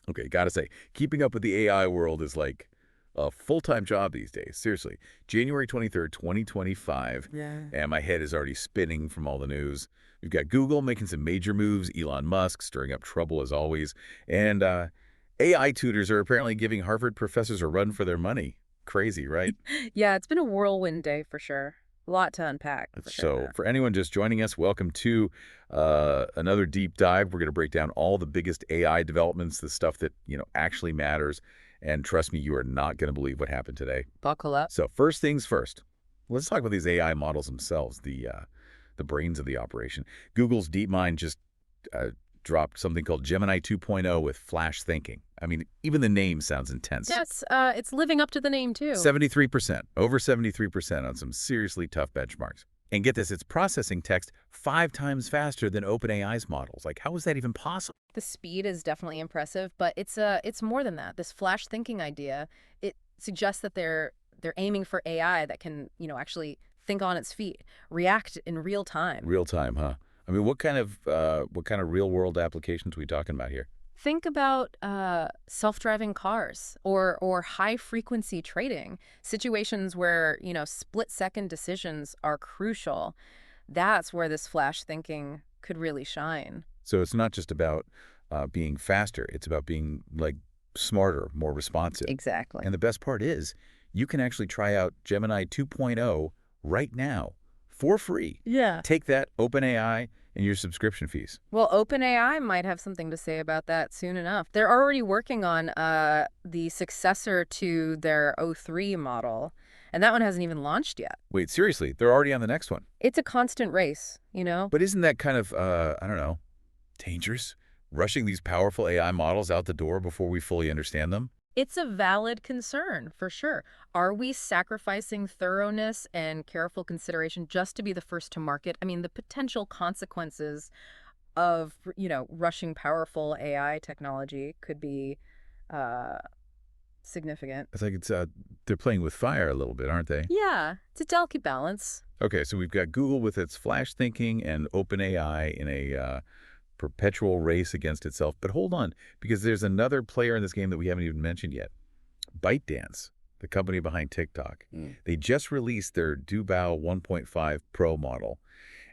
Okay, gotta say, keeping up with the AI world is like a full-time job these days. Seriously. January 23rd, 2025, Yeah. and my head is already spinning from all the news. We've got Google making some major moves, Elon Musk stirring up trouble as always, and AI tutors are apparently giving Harvard professors a run for their money. Crazy, right? Yeah, it's been a whirlwind day for sure. A lot to unpack for So sure. for anyone just joining us, welcome to another deep dive. We're going to break down all the biggest AI developments, the stuff that, actually matters. And trust me, you are not going to believe what happened today. Buckle up. So first things first, let's talk about these AI models themselves, the brains of the operation. Google's DeepMind just uh, dropped something called Gemini 2.0 with flash thinking. I mean, even the name sounds intense. Yes, it's living up to the name too. 73%, over 73% on some seriously tough benchmarks. And get this, it's processing text 5 times faster than OpenAI's models. Like, how is that even possible? The speed is definitely impressive, but it's more than that. This flash thinking idea, it suggests that they're aiming for AI that can, actually think on its feet, react in real time. Real time, huh? I mean, what kind of real world applications are we talking about here? Think about self-driving cars or high-frequency trading, situations where, split-second decisions are crucial. That's where this flash thinking could really shine. So it's not just about being faster. It's about being like smarter, more responsive. Exactly. And the best part is you can actually try out Gemini 2.0 right now for free. Yeah. Take that, OpenAI, and your subscription fees. Well, OpenAI might have something to say about that soon enough. They're already working on the successor to their O3 model, and that one hasn't even launched yet. Wait, seriously, they're already on the next one. It's a constant race. But isn't that kind of, I don't know, dangerous? Rushing these powerful AI models out the door before we fully understand them? It's a valid concern, for sure. Are we sacrificing thoroughness and careful consideration just to be the first to market? I mean, the potential consequences of, rushing powerful AI technology could be uh, significant. It's like they're playing with fire a little bit, aren't they? Yeah, it's a delicate balance. Okay, so we've got Google with its flash thinking and OpenAI in a perpetual race against itself. But hold on, because there's another player in this game that we haven't even mentioned yet. ByteDance, the company behind TikTok. They just released their Dubao 1.5 Pro model.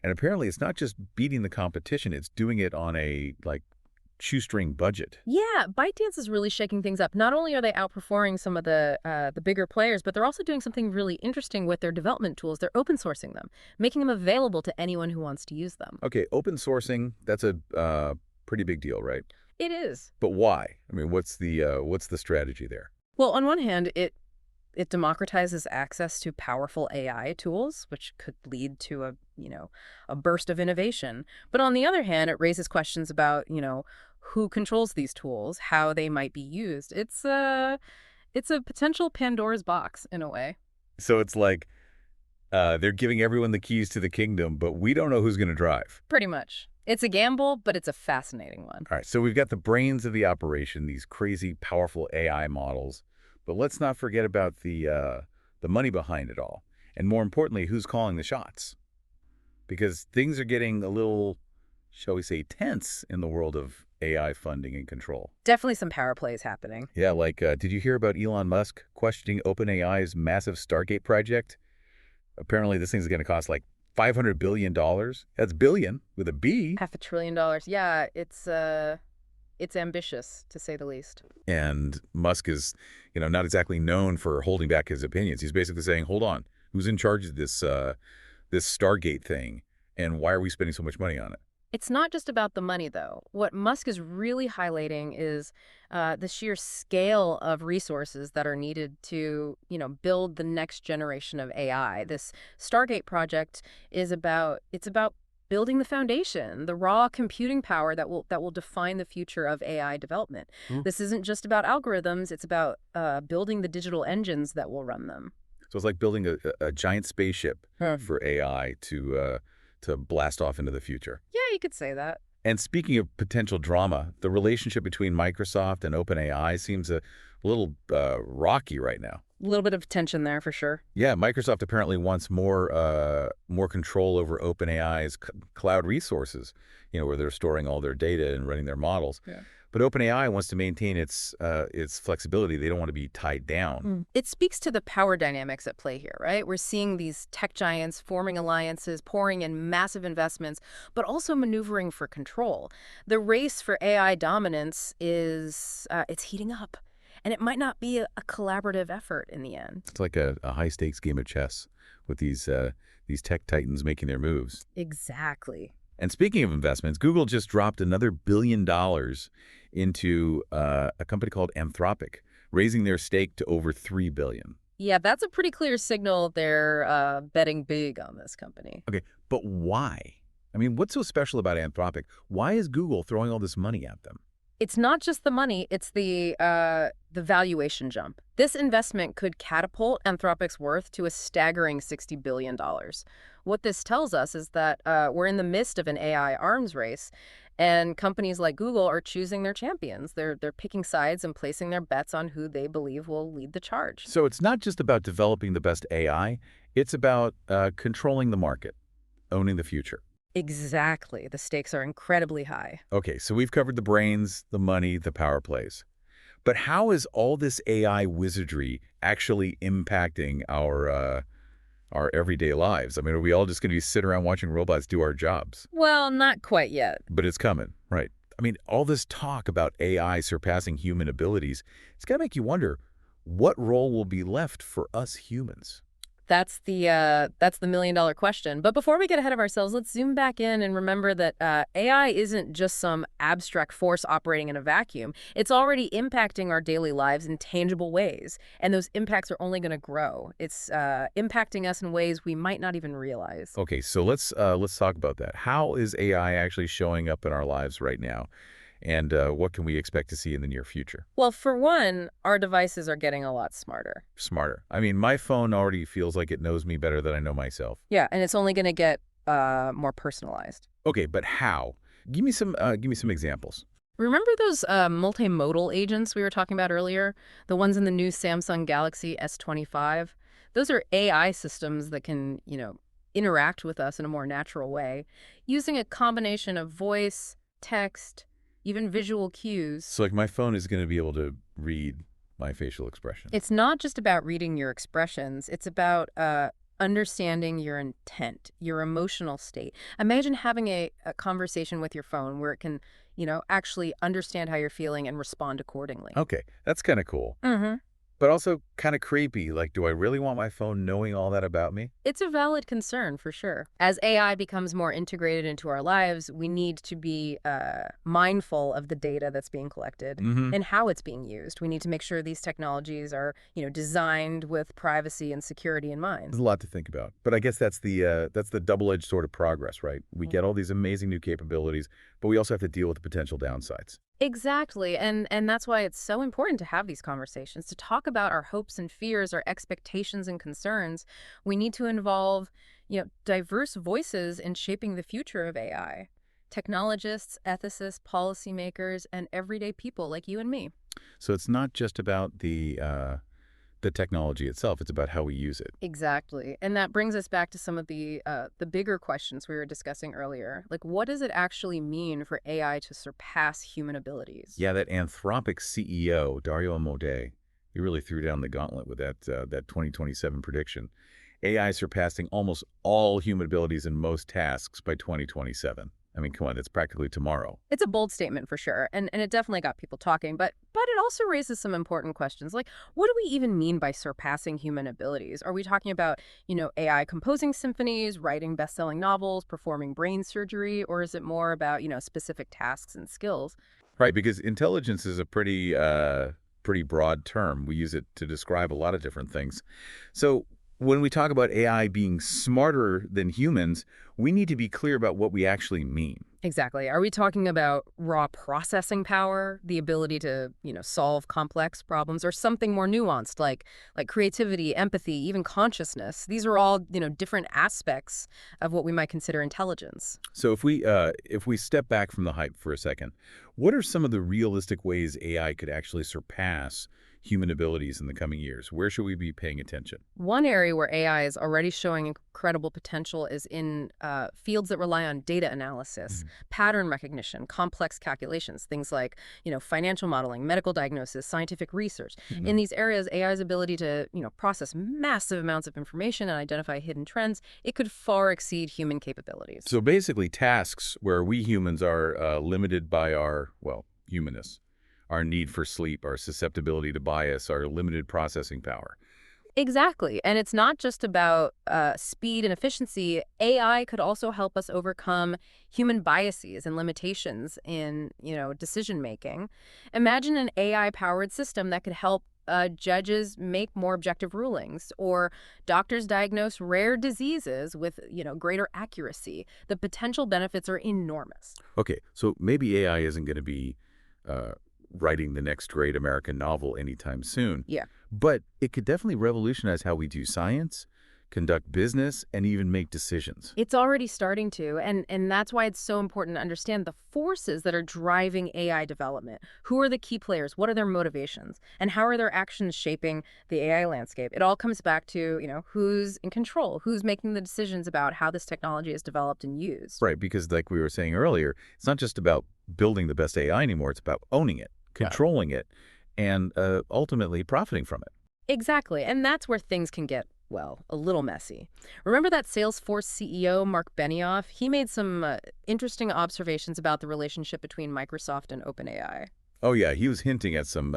And apparently it's not just beating the competition, it's doing it on a, shoestring budget. Yeah, ByteDance is really shaking things up. Not only are they outperforming some of the bigger players, but they're also doing something really interesting with their development tools. They're open sourcing them, making them available to anyone who wants to use them. Okay, open sourcing, that's a pretty big deal, right? It is. But why? I mean, what's the strategy there? Well, on one hand, it democratizes access to powerful AI tools, which could lead to a burst of innovation. But on the other hand, it raises questions about, who controls these tools, how they might be used. It's a potential Pandora's box in a way. So it's like they're giving everyone the keys to the kingdom, but we don't know who's going to drive. Pretty much. It's a gamble, but it's a fascinating one. All right, so we've got the brains of the operation, these crazy, powerful AI models. But let's not forget about the money behind it all. And more importantly, who's calling the shots? Because things are getting a little, shall we say, tense in the world of AI funding and control. Definitely some power plays happening. Yeah, did you hear about Elon Musk questioning OpenAI's massive Stargate project? Apparently, this thing's going to cost like $500 billion. That's billion with a B. $500 billion. Yeah, it's ambitious, to say the least. And Musk is, not exactly known for holding back his opinions. He's basically saying, hold on, who's in charge of this Stargate thing, and why are we spending so much money on it? It's not just about the money, though. What Musk is really highlighting is the sheer scale of resources that are needed to, build the next generation of AI. This Stargate project is about building the foundation, the raw computing power that will define the future of AI development. This isn't just about algorithms. It's about building the digital engines that will run them. So it's like building a giant spaceship for AI to blast off into the future. Yeah, you could say that. And speaking of potential drama, the relationship between Microsoft and OpenAI seems a little rocky right now. A little bit of tension there for sure. Yeah, Microsoft apparently wants more control over OpenAI's cloud resources, where they're storing all their data and running their models. Yeah. But OpenAI wants to maintain its flexibility. They don't want to be tied down. It speaks to the power dynamics at play here, right? We're seeing these tech giants forming alliances, pouring in massive investments, but also maneuvering for control. The race for AI dominance is it's heating up, and it might not be a collaborative effort in the end. It's like a high-stakes game of chess with these tech titans making their moves. Exactly. And speaking of investments, Google just dropped another $1 billion into a company called Anthropic, raising their stake to over $3 billion. Yeah, that's a pretty clear signal they're betting big on this company. Okay, but why? I mean, what's so special about Anthropic? Why is Google throwing all this money at them? It's not just the money, it's the valuation jump. This investment could catapult Anthropic's worth to a staggering $60 billion. What this tells us is that we're in the midst of an AI arms race, and companies like Google are choosing their champions. They're picking sides and placing their bets on who they believe will lead the charge. So it's not just about developing the best AI, it's about controlling the market, owning the future. Exactly. The stakes are incredibly high. Okay, so we've covered the brains, the money, the power plays. But how is all this AI wizardry actually impacting our everyday lives? I mean, are we all just going to be sitting around watching robots do our jobs? Well, not quite yet. But it's coming, right? I mean, all this talk about AI surpassing human abilities, it's got to make you wonder, what role will be left for us humans? That's the million-dollar question. But before we get ahead of ourselves, let's zoom back in and remember that AI isn't just some abstract force operating in a vacuum. It's already impacting our daily lives in tangible ways, and those impacts are only going to grow. It's impacting us in ways we might not even realize. Okay, so let's talk about that. How is AI actually showing up in our lives right now? And what can we expect to see in the near future? Well, for one, our devices are getting a lot smarter. Smarter. I mean, my phone already feels like it knows me better than I know myself. Yeah, and it's only going to get more personalized. Okay, but how? Give me some examples. Remember those multimodal agents we were talking about earlier? The ones in the new Samsung Galaxy S25? Those are AI systems that can, interact with us in a more natural way, using a combination of voice, text, even visual cues. So like my phone is going to be able to read my facial expression. It's not just about reading your expressions. It's about understanding your intent, your emotional state. Imagine having a conversation with your phone where it can, actually understand how you're feeling and respond accordingly. Okay, that's kind of cool. Mm-hmm. But also kind of creepy. Like, do I really want my phone knowing all that about me? It's a valid concern, for sure. As AI becomes more integrated into our lives, we need to be mindful of the data that's being collected and how it's being used. We need to make sure these technologies are, designed with privacy and security in mind. There's a lot to think about. But I guess that's the double-edged sort of progress, right? We get all these amazing new capabilities, but we also have to deal with the potential downsides. Exactly. And that's why it's so important to have these conversations, to talk about our hopes and fears, our expectations and concerns. We need to involve, diverse voices in shaping the future of AI. Technologists, ethicists, policymakers, and everyday people like you and me. So it's not just about the technology itself. It's about how we use it. Exactly. And that brings us back to some of the bigger questions we were discussing earlier. Like, what does it actually mean for AI to surpass human abilities? Yeah, that Anthropic CEO, Dario Amodei, he really threw down the gauntlet with that 2027 prediction. AI surpassing almost all human abilities in most tasks by 2027. I mean, come on, that's practically tomorrow. It's a bold statement for sure, and it definitely got people talking, but it also raises some important questions, like what do we even mean by surpassing human abilities? Are we talking about, AI composing symphonies, writing best-selling novels, performing brain surgery, or is it more about, specific tasks and skills? Right, because intelligence is a pretty broad term. We use it to describe a lot of different things. So when we talk about AI being smarter than humans, we need to be clear about what we actually mean. Exactly. Are we talking about raw processing power, the ability to, solve complex problems, or something more nuanced like creativity, empathy, even consciousness? These are all, different aspects of what we might consider intelligence. So if we step back from the hype for a second, What are some of the realistic ways AI could actually surpass human abilities in the coming years? Where should we be paying attention? One area where AI is already showing incredible potential is in fields that rely on data analysis, Mhm. pattern recognition, complex calculations, things like, financial modeling, medical diagnosis, scientific research. In Mhm. these areas, AI's ability to, process massive amounts of information and identify hidden trends, it could far exceed human capabilities. So basically, tasks where we humans are limited by our, well, humanness, our need for sleep, our susceptibility to bias, our limited processing power. Exactly. And it's not just about speed and efficiency. AI could also help us overcome human biases and limitations in, decision making. Imagine an AI-powered system that could help judges make more objective rulings, or doctors diagnose rare diseases with, greater accuracy. The potential benefits are enormous. Okay, so maybe AI isn't going to be uh, writing the next great American novel anytime soon, Yeah. but it could definitely revolutionize how we do science, conduct business, and even make decisions. It's already starting to, and that's why it's so important to understand the forces that are driving AI development. Who are the key players? What are their motivations? And how are their actions shaping the AI landscape? It all comes back to, who's in control, who's making the decisions about how this technology is developed and used. Right, because like we were saying earlier, it's not just about building the best AI anymore, it's about owning it, Right. controlling it, and ultimately profiting from it. Exactly. And that's where things can get, well, a little messy. Remember that Salesforce CEO, Mark Benioff? He made some interesting observations about the relationship between Microsoft and OpenAI. Oh yeah, he was hinting at some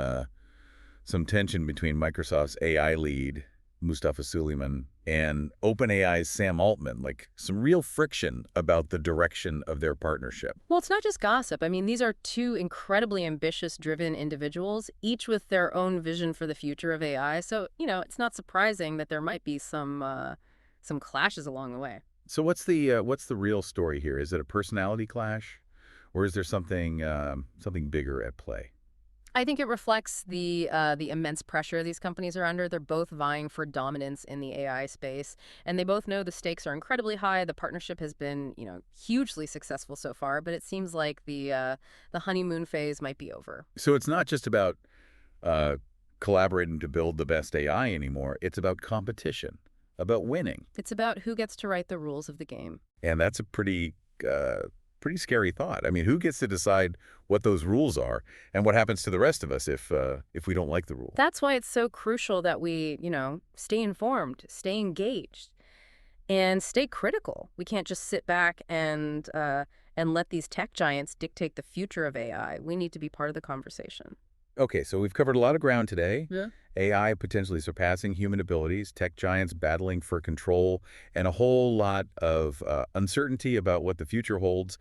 tension between Microsoft's AI lead, Mustafa Suleyman, and OpenAI's Sam Altman, like some real friction about the direction of their partnership. Well, it's not just gossip. I mean, these are two incredibly ambitious, driven individuals, each with their own vision for the future of AI. So, it's not surprising that there might be some clashes along the way. So what's the real story here? Is it a personality clash, or is there something bigger at play? I think it reflects the immense pressure these companies are under. They're both vying for dominance in the AI space, and they both know the stakes are incredibly high. The partnership has been, hugely successful so far, but it seems like the honeymoon phase might be over. So it's not just about uh, collaborating to build the best AI anymore. It's about competition, about winning. It's about who gets to write the rules of the game. And that's a pretty scary thought. I mean, who gets to decide what those rules are, and what happens to the rest of us if we don't like the rule? That's why it's so crucial that we, stay informed, stay engaged, and stay critical. We can't just sit back and let these tech giants dictate the future of AI. We need to be part of the conversation. Okay, so we've covered a lot of ground today. Yeah. AI potentially surpassing human abilities, tech giants battling for control, and a whole lot of uncertainty about what the future holds.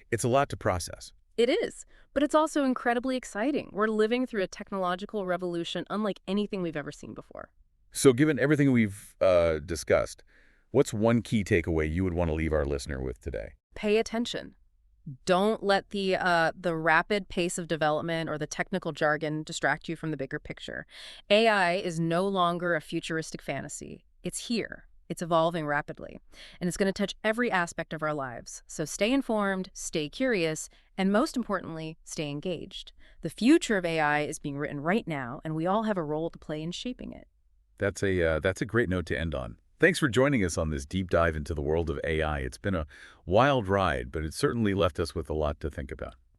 It's a lot to process. It is, but it's also incredibly exciting. We're living through a technological revolution unlike anything we've ever seen before. So given everything we've discussed, what's one key takeaway you would want to leave our listener with today? Pay attention. Don't let the rapid pace of development or the technical jargon distract you from the bigger picture. AI is no longer a futuristic fantasy. It's here. It's evolving rapidly, and it's going to touch every aspect of our lives. So stay informed, stay curious, and most importantly, stay engaged. The future of AI is being written right now, and we all have a role to play in shaping it. That's a great note to end on. Thanks for joining us on this deep dive into the world of AI. It's been a wild ride, but it certainly left us with a lot to think about.